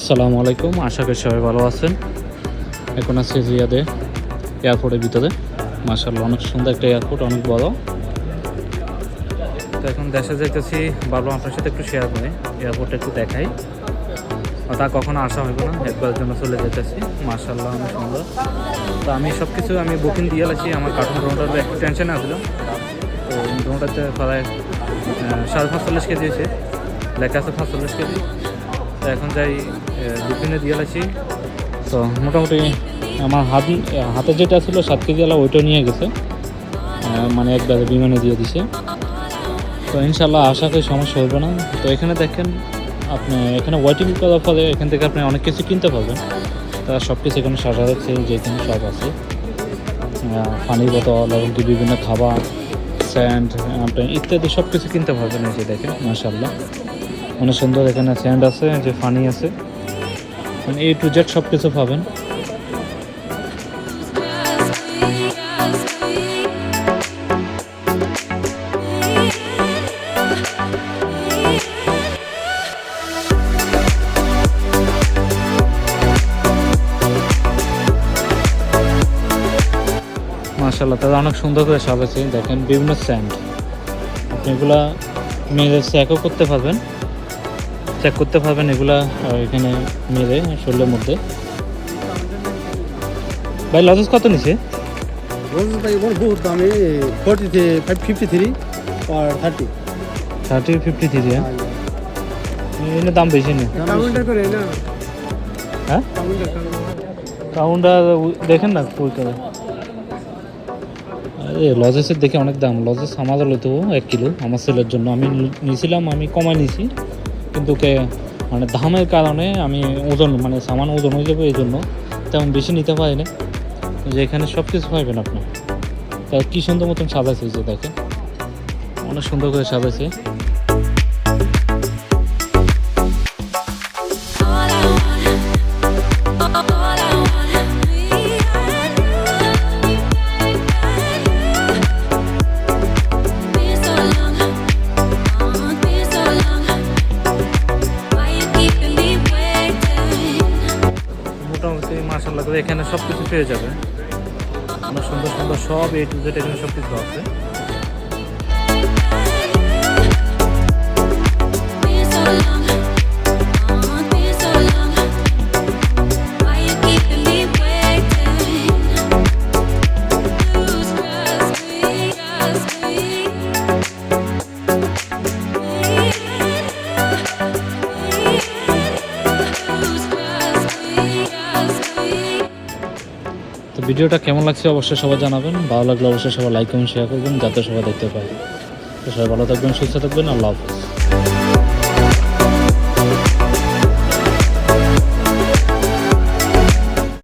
আসসালামু আলাইকুম, আশা করি সবাই ভালো আছেন। এখন আছি রিয়াদে এয়ারপোর্টের ভিতরে। মাশাআল্লাহ অনেক সুন্দর একটা এয়ারপোর্ট, অনেক বড়। তো এখন দেশে যাইতেছি, ভাবলাম আপনার সাথে একটু শেয়ার করি, এয়ারপোর্টটা একটু দেখাই। তা কখনো আসা হইব না, একবারের জন্য চলে যেতেছি। মাশাআল্লাহ অনেক সুন্দর। তো আমি সব কিছু বুকিং দিয়ে আছি। আমার কার্টুন ড্রোনটার একটু টেনশন আসলো। তো ড্রোনটাতে প্রায় 45 কেজি হয়েছে, লেখা আছে 45 কেজি। তো এখন যাই বুকিংয়ে দিয়ে আছি। তো মোটামুটি আমার হাতে যেটা ছিল 7 কেজি আলা, ওইটা নিয়ে গেছে, মানে একবারে বিমানে দিয়ে দিছে। তো ইনশাল্লাহ আশা করি সমস্যা হবে না। তো এখানে দেখেন আপনি, এখানে ওয়েটিং করার ফলে এখান থেকে আপনি অনেক কিছু কিনতে পারবেন। তারা সব কিছু এখানে সাজা রাখছে, যেখানে সব আছে, পানির বোতল এবং কি বিভিন্ন খাবার, স্যান্ড, আপনি ইত্যাদি সব কিছু কিনতে পারবেন। এই যে দেখেন মাশাআল্লাহ অনেক সুন্দর। এখানে স্যান্ড আছে, যে পানি আছে, মানে A to Z সব কিছু পাবেন। মাশাআল্লাহ তারা অনেক সুন্দর করে সাজাচ্ছে। দেখেন বিভিন্ন স্যান্ড, আপনি এগুলা মেরে চেক করতে পারবেন এগুলা এখানে মেরে শরীরের মধ্যে। ভাই লজেস কত নিছে? বহুত দামি 53 or 30 53, হ্যাঁ এর দাম বেশি না। কাউন্টার করে না, হ্যাঁ কাউন্টার দেখেন না কই করে। আরে লজেসের দেখে অনেক দাম। লজেস আমাদের লইতো 1 কিলো আমার ছেলের জন্য। আমি নিয়েছিলাম, আমি কমাই নিয়েছি, কিন্তু মানে দামের কারণে আমি ওজন, মানে সামান ওজন হয়ে যাবে, এই জন্য তেমন বেশি নিতে পারি না। যে এখানে সব কিছু পাইবেন আপনি। তাই কী সুন্দর মতন সাজাইছে, যে দেখেন অনেক সুন্দর করে সাজাইছে। মোটামুটি মাশাআল্লাহ করে এখানে সব কিছু পেয়ে যাবে। অনেক সুন্দর সুন্দর সব A to Z এখানে সব কিছু আছে। তো ভিডিওটা কেমন লাগছে অবশ্যই সবাই জানাবেন। ভালো লাগলে অবশ্যই সবাই লাইক এবং শেয়ার করবেন, যাতে সবাই দেখতে পায়। তো সবাই ভালো থাকবেন, সুস্থ থাকবেন। আল্লাহ হাফেজ।